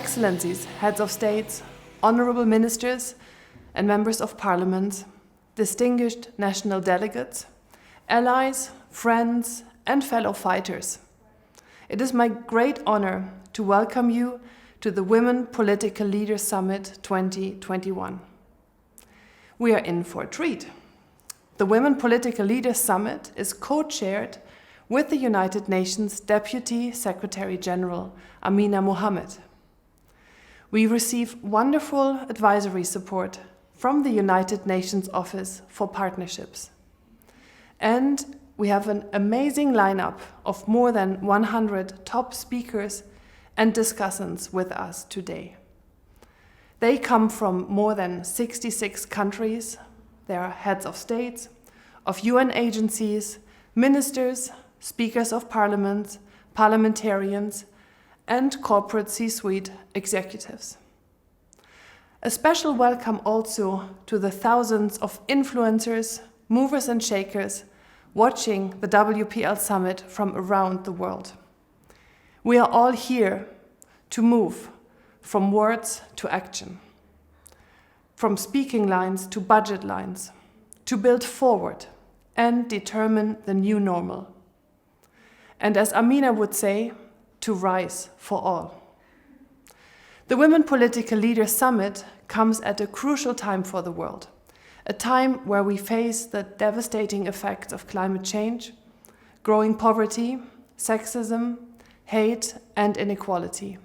Excellencies, heads of states, honorable ministers and members of parliament, distinguished national delegates, allies, friends, and fellow fighters. It is my great honor to welcome you to the Women Political Leaders Summit 2021. We are in for a treat. The Women Political Leaders Summit is co-chaired with the United Nations Deputy Secretary General, Amina Mohammed. We receive wonderful advisory support from the United Nations Office for Partnerships. And we have an amazing lineup of more than 100 top speakers and discussants with us today. They come from more than 66 countries. They are heads of states, of UN agencies, ministers, speakers of parliaments, parliamentarians, and corporate C-suite executives. A special welcome also to the thousands of influencers, movers and shakers watching the WPL Summit from around the world. We are all here to move from words to action, from speaking lines to budget lines, to build forward and determine the new normal. And as Amina would say, to rise for all. The Women Political Leaders Summit comes at a crucial time for the world, a time where we face the devastating effects of climate change, growing poverty, sexism, hate, and inequality,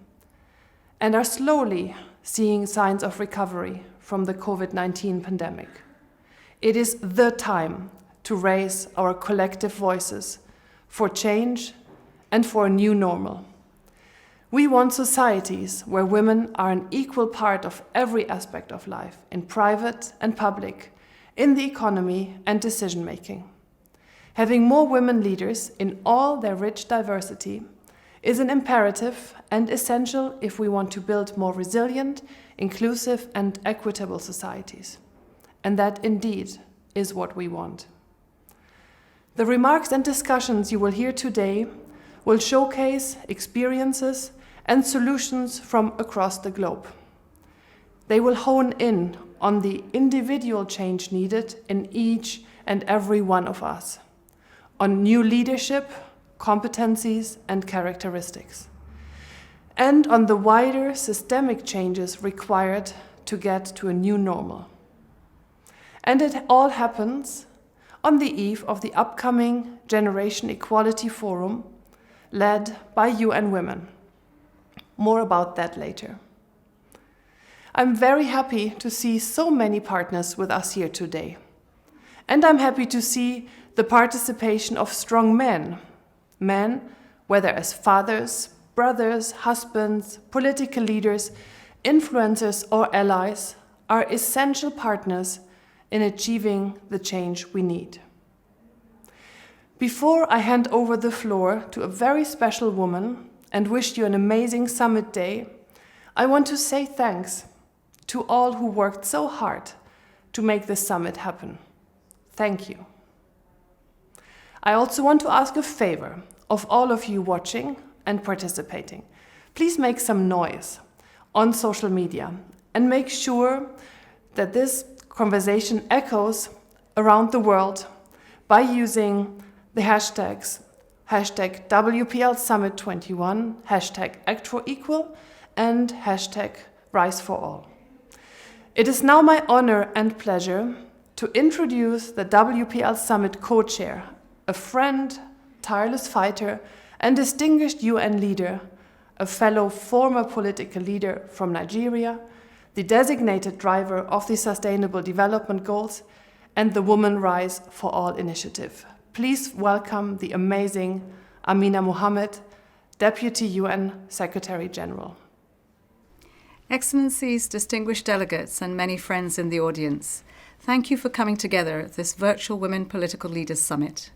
and are slowly seeing signs of recovery from the COVID-19 pandemic. It is the time to raise our collective voices for change and for a new normal. We want societies where women are an equal part of every aspect of life, in private and public, in the economy and decision-making. Having more women leaders in all their rich diversity is an imperative and essential if we want to build more resilient, inclusive and equitable societies. And that indeed is what we want. The remarks and discussions you will hear today will showcase experiences and solutions from across the globe. They will hone in on the individual change needed in each and every one of us, on new leadership, competencies and characteristics, and on the wider systemic changes required to get to a new normal. And it all happens on the eve of the upcoming Generation Equality Forum led by UN Women. More about that later. I'm very happy to see so many partners with us here today. And I'm happy to see the participation of strong men. Men, whether as fathers, brothers, husbands, political leaders, influencers or allies, are essential partners in achieving the change we need. Before I hand over the floor to a very special woman and wish you an amazing summit day, I want to say thanks to all who worked so hard to make this summit happen. Thank you. I also want to ask a favor of all of you watching and participating. Please make some noise on social media and make sure that this conversation echoes around the world by using the hashtags hashtag WPL Summit 21, hashtag Act for Equal, and hashtag Rise for All. It is now my honor and pleasure to introduce the WPL Summit co-chair, a friend, tireless fighter, and distinguished UN leader, a fellow former political leader from Nigeria, the designated driver of the Sustainable Development Goals, and the Women Rise for All initiative. Please welcome the amazing Amina Mohammed, Deputy UN Secretary General. Excellencies, distinguished delegates, and many friends in the audience, thank you for coming together at this virtual Women Political Leaders Summit.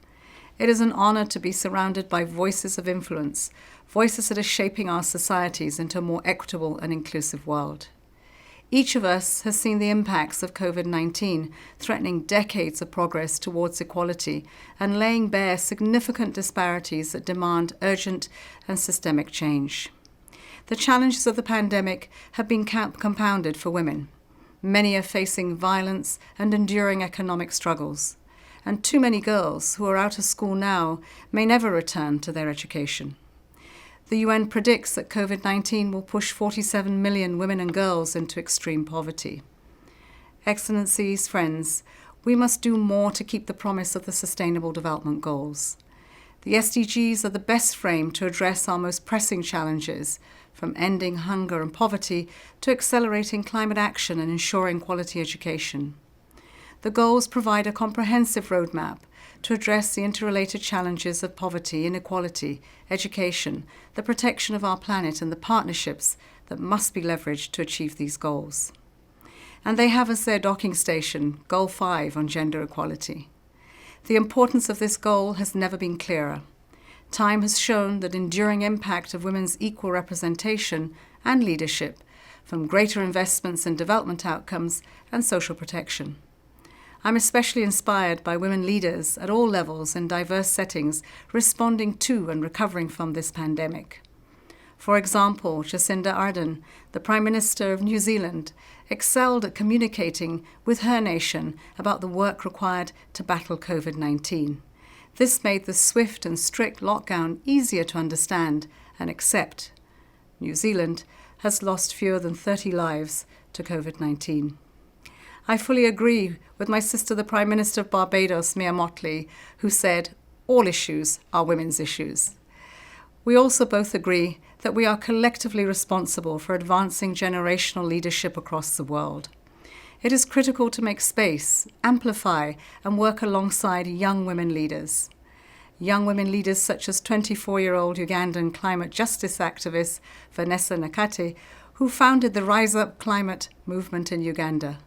It is an honor to be surrounded by voices of influence, voices that are shaping our societies into a more equitable and inclusive world. Each of us has seen the impacts of COVID-19 threatening decades of progress towards equality and laying bare significant disparities that demand urgent and systemic change. The challenges of the pandemic have been compounded for women. Many are facing violence and enduring economic struggles. And too many girls who are out of school now may never return to their education. The UN predicts that COVID-19 will push 47 million women and girls into extreme poverty. Excellencies, friends, we must do more to keep the promise of the Sustainable Development Goals. The SDGs are the best frame to address our most pressing challenges, from ending hunger and poverty to accelerating climate action and ensuring quality education. The goals provide a comprehensive roadmap to address the interrelated challenges of poverty, inequality, education, the protection of our planet, and the partnerships that must be leveraged to achieve these goals. And they have as their docking station Goal 5 on gender equality. The importance of this goal has never been clearer. Time has shown the enduring impact of women's equal representation and leadership, from greater investments in development outcomes and social protection. I'm especially inspired by women leaders at all levels in diverse settings responding to and recovering from this pandemic. For example, Jacinda Ardern, the Prime Minister of New Zealand, excelled at communicating with her nation about the work required to battle COVID-19. This made the swift and strict lockdown easier to understand and accept. New Zealand has lost fewer than 30 lives to COVID-19. I fully agree with my sister, the Prime Minister of Barbados, Mia Mottley, who said, "All issues are women's issues." We also both agree that we are collectively responsible for advancing generational leadership across the world. It is critical to make space, amplify, and work alongside young women leaders. Young women leaders such as 24-year-old Ugandan climate justice activist Vanessa Nakate, who founded the Rise Up Climate movement in Uganda,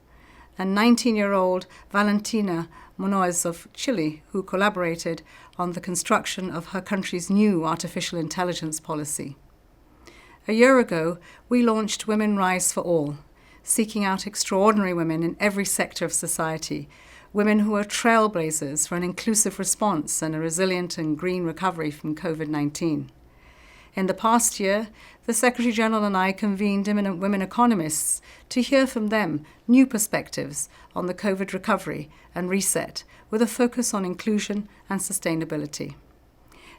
and 19-year-old Valentina Munoz of Chile, who collaborated on the construction of her country's new artificial intelligence policy. A year ago, we launched Women Rise for All, seeking out extraordinary women in every sector of society, women who are trailblazers for an inclusive response and a resilient and green recovery from COVID-19. In the past year, the Secretary General and I convened eminent women economists to hear from them new perspectives on the COVID recovery and reset, with a focus on inclusion and sustainability.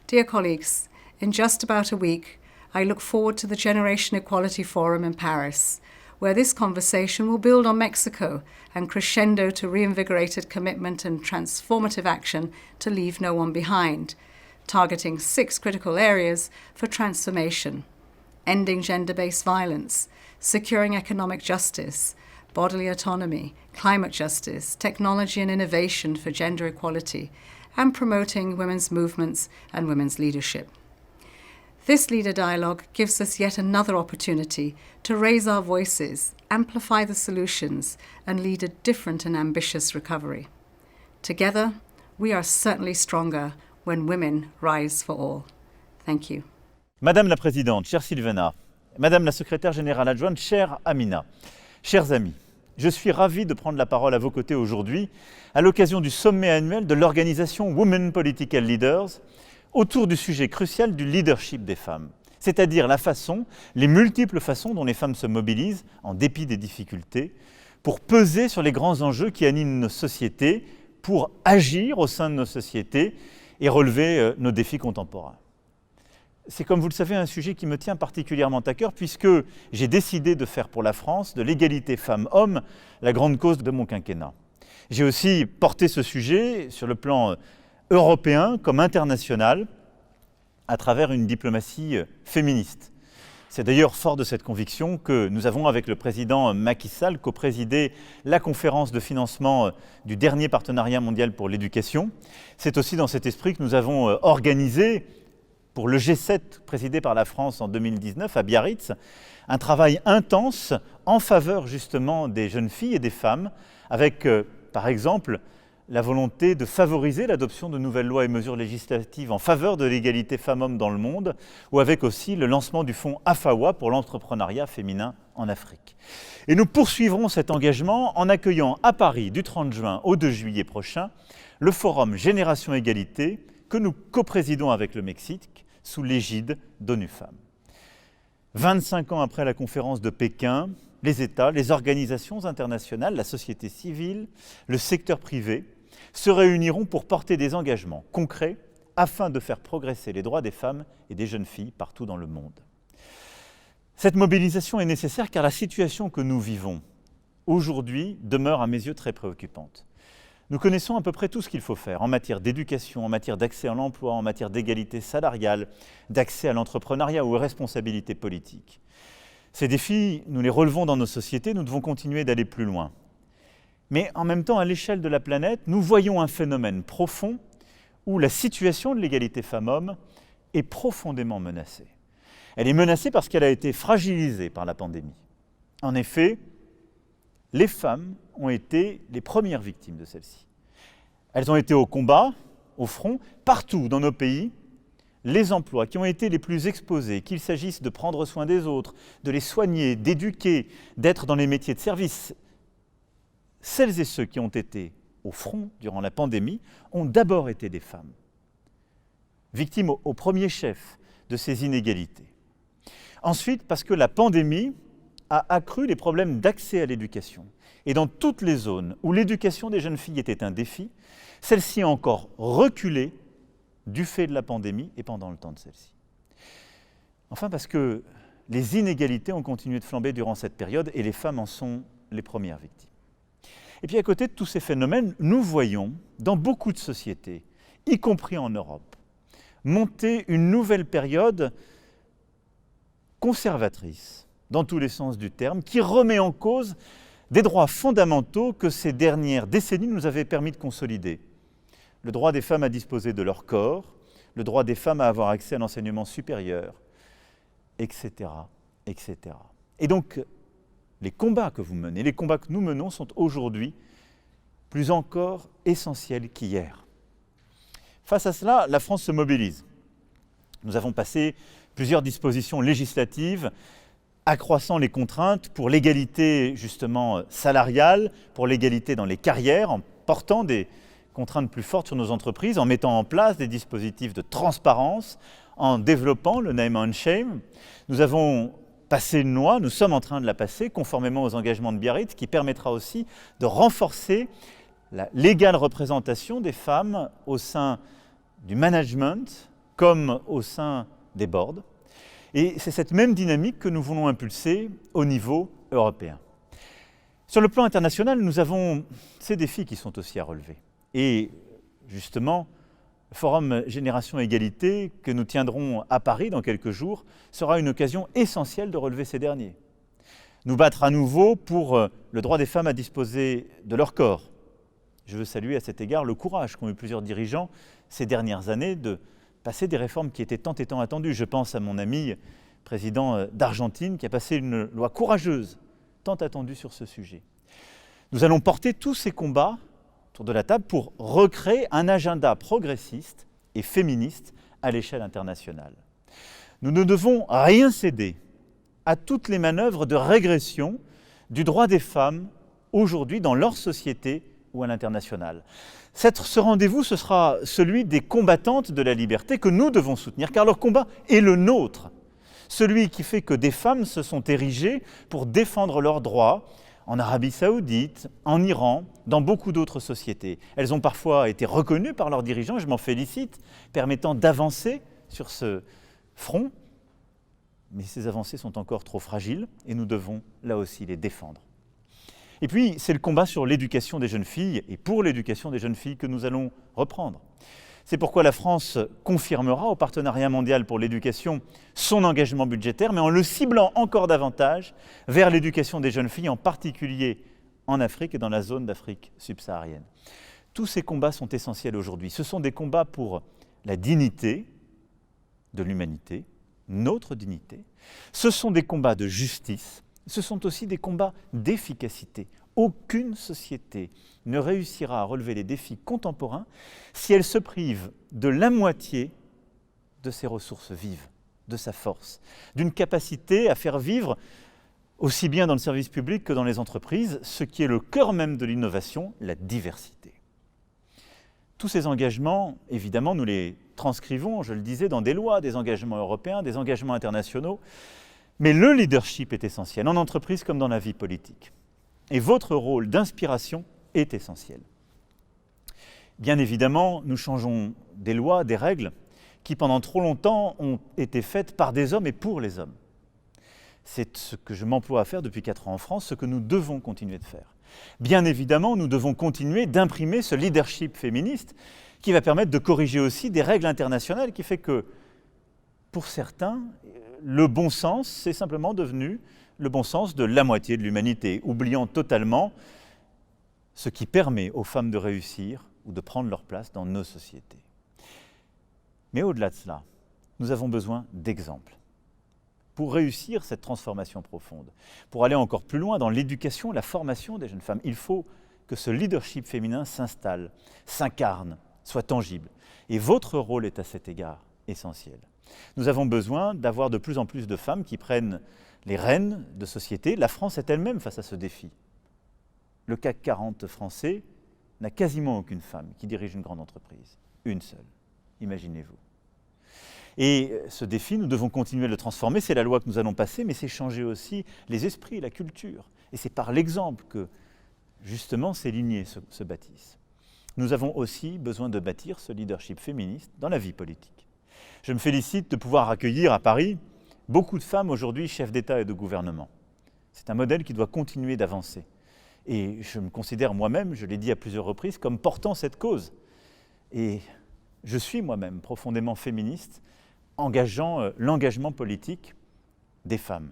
Dear colleagues, in just about a week, I look forward to the Generation Equality Forum in Paris, where this conversation will build on Mexico and crescendo to reinvigorated commitment and transformative action to leave no one behind, targeting 6 critical areas for transformation: ending gender-based violence, securing economic justice, bodily autonomy, climate justice, technology and innovation for gender equality, and promoting women's movements and women's leadership. This leader dialogue gives us yet another opportunity to raise our voices, amplify the solutions, and lead a different and ambitious recovery. Together, we are certainly stronger when women rise for all. Thank you. Madame la Présidente, chère Sylvana, Madame la Secrétaire Générale Adjointe, chère Amina, chers amis, je suis ravi de prendre la parole à vos côtés aujourd'hui à l'occasion du sommet annuel de l'organisation Women Political Leaders autour du sujet crucial du leadership des femmes, c'est-à-dire les multiples façons dont les femmes se mobilisent, en dépit des difficultés, pour peser sur les grands enjeux qui animent nos sociétés, pour agir au sein de nos sociétés et relever nos défis contemporains. C'est, comme vous le savez, un sujet qui me tient particulièrement à cœur puisque j'ai décidé de faire pour la France de l'égalité femmes-hommes la grande cause de mon quinquennat. J'ai aussi porté ce sujet sur le plan européen comme international à travers une diplomatie féministe. C'est d'ailleurs fort de cette conviction que nous avons, avec le président Macky Sall, coprésidé la conférence de financement du dernier partenariat mondial pour l'éducation. C'est aussi dans cet esprit que nous avons organisé, pour le G7 présidé par la France en 2019 à Biarritz, un travail intense en faveur justement des jeunes filles et des femmes, avec par exemple la volonté de favoriser l'adoption de nouvelles lois et mesures législatives en faveur de l'égalité femmes-hommes dans le monde, ou avec aussi le lancement du fonds AFAWA pour l'entrepreneuriat féminin en Afrique. Et nous poursuivrons cet engagement en accueillant à Paris du 30 juin au 2 juillet prochain le forum Génération Égalité que nous coprésidons avec le Mexique sous l'égide d'ONU Femmes. 25 ans après la conférence de Pékin, les États, les organisations internationales, la société civile, le secteur privé se réuniront pour porter des engagements concrets afin de faire progresser les droits des femmes et des jeunes filles partout dans le monde. Cette mobilisation est nécessaire car la situation que nous vivons aujourd'hui demeure à mes yeux très préoccupante. Nous connaissons à peu près tout ce qu'il faut faire en matière d'éducation, en matière d'accès à l'emploi, en matière d'égalité salariale, d'accès à l'entrepreneuriat ou aux responsabilités politiques. Ces défis, nous les relevons dans nos sociétés, nous devons continuer d'aller plus loin. Mais en même temps, à l'échelle de la planète, nous voyons un phénomène profond où la situation de l'égalité femmes-hommes est profondément menacée. Elle est menacée parce qu'elle a été fragilisée par la pandémie. En effet, les femmes ont été les premières victimes de celle-ci. Elles ont été au combat, au front, partout dans nos pays. Les emplois qui ont été les plus exposés, qu'il s'agisse de prendre soin des autres, de les soigner, d'éduquer, d'être dans les métiers de service, celles et ceux qui ont été au front durant la pandémie ont d'abord été des femmes, victimes au premier chef de ces inégalités. Ensuite, parce que la pandémie a accru les problèmes d'accès à l'éducation. Et dans toutes les zones où l'éducation des jeunes filles était un défi, celle-ci a encore reculé du fait de la pandémie et pendant le temps de celle-ci. Enfin, parce que les inégalités ont continué de flamber durant cette période et les femmes en sont les premières victimes. Et puis à côté de tous ces phénomènes, nous voyons dans beaucoup de sociétés, y compris en Europe, monter une nouvelle période conservatrice, dans tous les sens du terme, qui remet en cause des droits fondamentaux que ces dernières décennies nous avaient permis de consolider. Le droit des femmes à disposer de leur corps, le droit des femmes à avoir accès à l'enseignement supérieur, etc., etc. Et donc, les combats que vous menez, les combats que nous menons sont aujourd'hui plus encore essentiels qu'hier. Face à cela, la France se mobilise. Nous avons passé plusieurs dispositions législatives accroissant les contraintes pour l'égalité justement salariale, pour l'égalité dans les carrières, en portant des contraintes plus fortes sur nos entreprises, en mettant en place des dispositifs de transparence, en développant le name and shame. Nous avons passé une loi, nous sommes en train de la passer, conformément aux engagements de Biarritz, qui permettra aussi de renforcer l'égale représentation des femmes au sein du management comme au sein des boards. Et c'est cette même dynamique que nous voulons impulser au niveau européen. Sur le plan international, nous avons ces défis qui sont aussi à relever. Et justement, le Forum Génération Égalité que nous tiendrons à Paris dans quelques jours sera une occasion essentielle de relever ces derniers. Nous battre à nouveau pour le droit des femmes à disposer de leur corps. Je veux saluer à cet égard le courage qu'ont eu plusieurs dirigeants ces dernières années de passer des réformes qui étaient tant et tant attendues. Je pense à mon ami président d'Argentine qui a passé une loi courageuse, tant attendue sur ce sujet. Nous allons porter tous ces combats autour de la table pour recréer un agenda progressiste et féministe à l'échelle internationale. Nous ne devons rien céder à toutes les manœuvres de régression du droit des femmes aujourd'hui dans leur société ou à l'international. Ce rendez-vous, ce sera celui des combattantes de la liberté que nous devons soutenir, car leur combat est le nôtre. Celui qui fait que des femmes se sont érigées pour défendre leurs droits en Arabie Saoudite, en Iran, dans beaucoup d'autres sociétés. Elles ont parfois été reconnues par leurs dirigeants, et je m'en félicite, permettant d'avancer sur ce front. Mais ces avancées sont encore trop fragiles et nous devons là aussi les défendre. Et puis, c'est le combat sur l'éducation des jeunes filles et pour l'éducation des jeunes filles que nous allons reprendre. C'est pourquoi la France confirmera au Partenariat mondial pour l'éducation son engagement budgétaire, mais en le ciblant encore davantage vers l'éducation des jeunes filles, en particulier en Afrique et dans la zone d'Afrique subsaharienne. Tous ces combats sont essentiels aujourd'hui. Ce sont des combats pour la dignité de l'humanité, notre dignité. Ce sont des combats de justice. Ce sont aussi des combats d'efficacité. Aucune société ne réussira à relever les défis contemporains si elle se prive de la moitié de ses ressources vives, de sa force, d'une capacité à faire vivre, aussi bien dans le service public que dans les entreprises, ce qui est le cœur même de l'innovation, la diversité. Tous ces engagements, évidemment, nous les transcrivons, je le disais, dans des lois, des engagements européens, des engagements internationaux, Mais le leadership est essentiel, en entreprise comme dans la vie politique. Et votre rôle d'inspiration est essentiel. Bien évidemment, nous changeons des lois, des règles, qui pendant trop longtemps ont été faites par des hommes et pour les hommes. C'est ce que je m'emploie à faire depuis 4 ans en France, ce que nous devons continuer de faire. Bien évidemment, nous devons continuer d'imprimer ce leadership féministe qui va permettre de corriger aussi des règles internationales qui fait que, pour certains, le bon sens, c'est simplement devenu le bon sens de la moitié de l'humanité, oubliant totalement ce qui permet aux femmes de réussir ou de prendre leur place dans nos sociétés. Mais au-delà de cela, nous avons besoin d'exemples. Pour réussir cette transformation profonde, pour aller encore plus loin dans l'éducation, la formation des jeunes femmes, il faut que ce leadership féminin s'installe, s'incarne, soit tangible. Et votre rôle est à cet égard essentiel. Nous avons besoin d'avoir de plus en plus de femmes qui prennent les rênes de société. La France est elle-même face à ce défi. Le CAC 40 français n'a quasiment aucune femme qui dirige une grande entreprise. Une seule. Imaginez-vous. Et ce défi, nous devons continuer à le transformer. C'est la loi que nous allons passer, mais c'est changer aussi les esprits, la culture. Et c'est par l'exemple que, justement, ces lignées se bâtissent. Nous avons aussi besoin de bâtir ce leadership féministe dans la vie politique. Je me félicite de pouvoir accueillir à Paris beaucoup de femmes aujourd'hui chefs d'État et de gouvernement. C'est un modèle qui doit continuer d'avancer. Et je me considère moi-même, je l'ai dit à plusieurs reprises, comme portant cette cause. Et je suis moi-même profondément féministe, engageant l'engagement politique des femmes.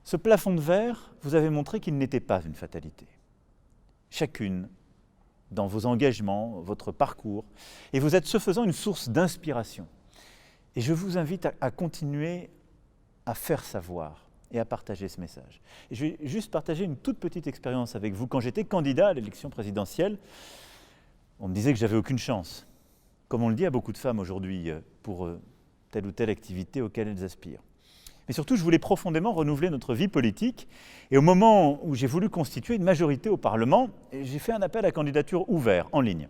Ce plafond de verre, vous avez montré qu'il n'était pas une fatalité. Chacune, dans vos engagements, votre parcours, et vous êtes ce faisant une source d'inspiration. Et je vous invite à continuer à faire savoir et à partager ce message. Et je vais juste partager une toute petite expérience avec vous. Quand j'étais candidat à l'élection présidentielle, on me disait que j'avais aucune chance, comme on le dit à beaucoup de femmes aujourd'hui, pour telle ou telle activité auquel elles aspirent. Mais surtout, je voulais profondément renouveler notre vie politique. Et au moment où j'ai voulu constituer une majorité au Parlement, j'ai fait un appel à candidature ouvert, en ligne.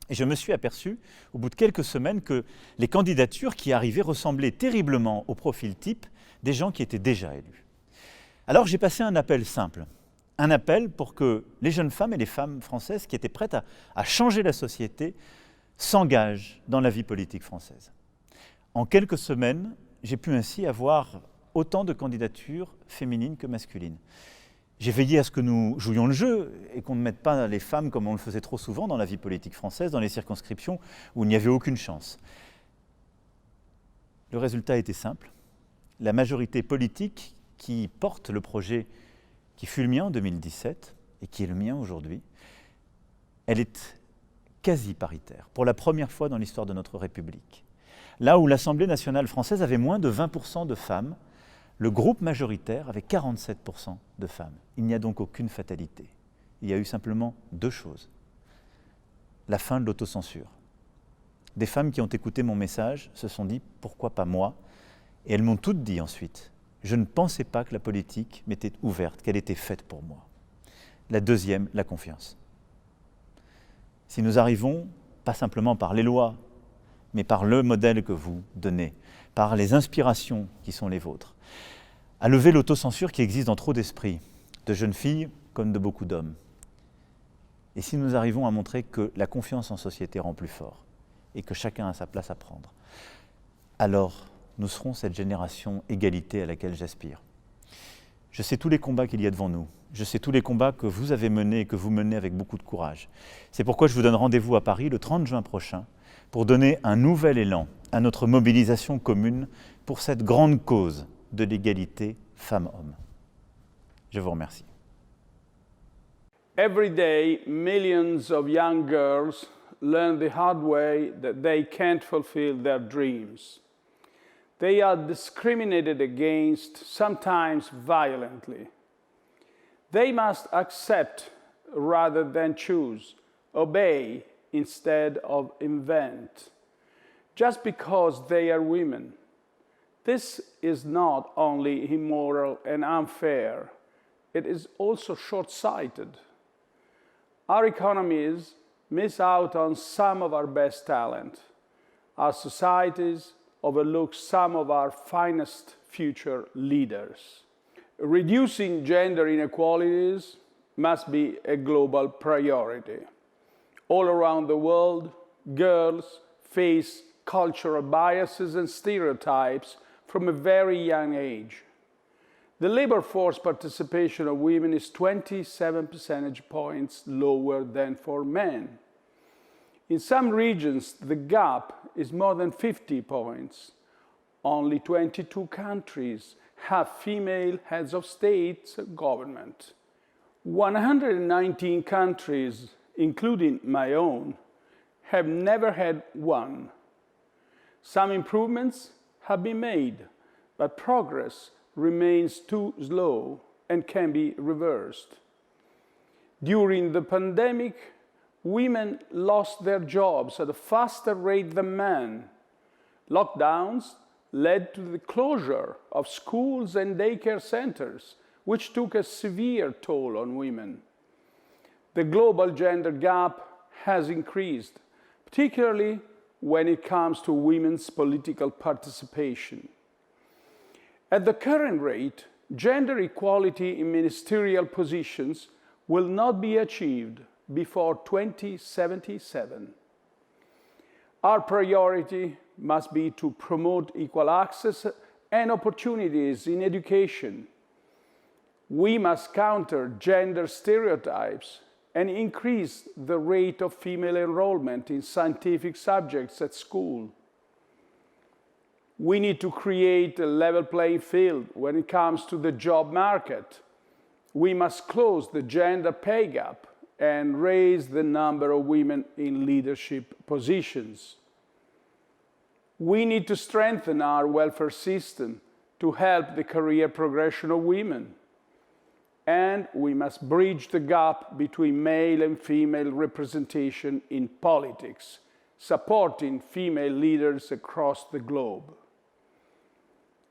Et je me suis aperçu, au bout de quelques semaines, que les candidatures qui arrivaient ressemblaient terriblement au profil type des gens qui étaient déjà élus. Alors j'ai passé un appel simple, un appel pour que les jeunes femmes et les femmes françaises qui étaient prêtes à changer la société s'engagent dans la vie politique française. En quelques semaines, j'ai pu ainsi avoir autant de candidatures féminines que masculines. J'ai veillé à ce que nous jouions le jeu et qu'on ne mette pas les femmes, comme on le faisait trop souvent dans la vie politique française, dans les circonscriptions où il n'y avait aucune chance. Le résultat était simple. La majorité politique qui porte le projet qui fut le mien en 2017 et qui est le mien aujourd'hui, elle est quasi paritaire, pour la première fois dans l'histoire de notre République. Là où l'Assemblée nationale française avait moins de 20% de femmes, le groupe majoritaire avait 47% de femmes. Il n'y a donc aucune fatalité. Il y a eu simplement 2 choses. La fin de l'autocensure. Des femmes qui ont écouté mon message se sont dit « pourquoi pas moi ?» Et elles m'ont toutes dit ensuite « je ne pensais pas que la politique m'était ouverte, qu'elle était faite pour moi ». La deuxième, la confiance. Si nous arrivons, pas simplement par les lois, mais par le modèle que vous donnez, par les inspirations qui sont les vôtres, à lever l'autocensure qui existe dans trop d'esprits, de jeunes filles comme de beaucoup d'hommes. Et si nous arrivons à montrer que la confiance en société rend plus fort et que chacun a sa place à prendre, alors nous serons cette génération égalité à laquelle j'aspire. Je sais tous les combats qu'il y a devant nous. Je sais tous les combats que vous avez menés et que vous menez avec beaucoup de courage. C'est pourquoi je vous donne rendez-vous à Paris le 30 juin prochain pour donner un nouvel élan à notre mobilisation commune pour cette grande cause de l'égalité femmes-hommes. Je vous remercie. Every day, millions of young girls learn the hard way that they can't fulfill their dreams. They are discriminated against, sometimes violently. They must accept rather than choose, obey instead of invent, just because they are women. This is not only immoral and unfair, it is also short-sighted. Our economies miss out on some of our best talent. Our societies overlook some of our finest future leaders. Reducing gender inequalities must be a global priority. All around the world, girls face cultural biases and stereotypes from a very young age. The labor force participation of women is 27 percentage points lower than for men. In some regions, the gap is more than 50 points. Only 22 countries have female heads of state and government. 119 countries, including my own, have never had one. Some improvements have been made, but progress remains too slow and can be reversed. During the pandemic, women lost their jobs at a faster rate than men. Lockdowns led to the closure of schools and daycare centers, which took a severe toll on women. The global gender gap has increased, particularly when it comes to women's political participation. At the current rate, gender equality in ministerial positions will not be achieved before 2077. Our priority must be to promote equal access and opportunities in education. We must counter gender stereotypes and increase the rate of female enrollment in scientific subjects at school. We need to create a level playing field when it comes to the job market. We must close the gender pay gap and raise the number of women in leadership positions. We need to strengthen our welfare system to help the career progression of women. And we must bridge the gap between male and female representation in politics, supporting female leaders across the globe.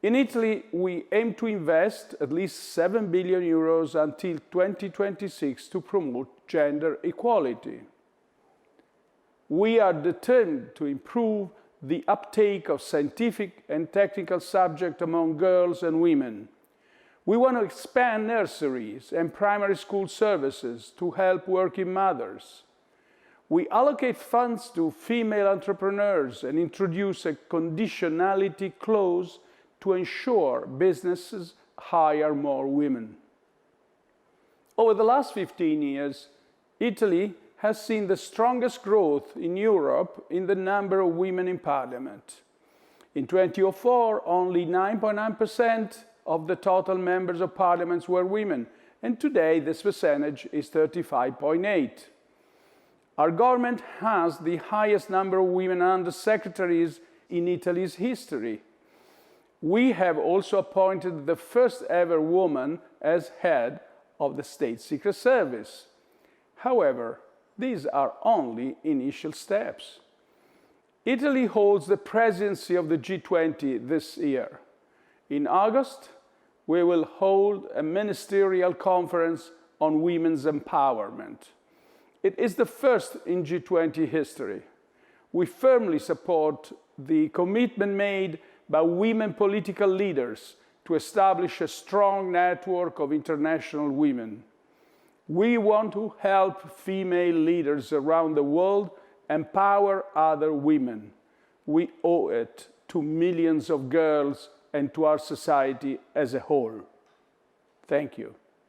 In Italy, we aim to invest at least 7 billion euros until 2026 to promote gender equality. We are determined to improve the uptake of scientific and technical subjects among girls and women. We want to expand nurseries and primary school services to help working mothers. We allocate funds to female entrepreneurs and introduce a conditionality clause to ensure businesses hire more women. Over the last 15 years, Italy has seen the strongest growth in Europe in the number of women in parliament. In 2004, only 9.9% of the total members of parliaments were women, and today this percentage is 35.8%. Our government has the highest number of women under secretaries in Italy's history. We have also appointed the first ever woman as head of the State Secret Service. However, these are only initial steps. Italy holds the presidency of the G20 this year. In August, we will hold a ministerial conference on women's empowerment. It is the first in G20 history. We firmly support the commitment made by women political leaders to establish a strong network of international women. We want to help female leaders around the world empower other women. We owe it to millions of girls and to our society as a whole. Thank you.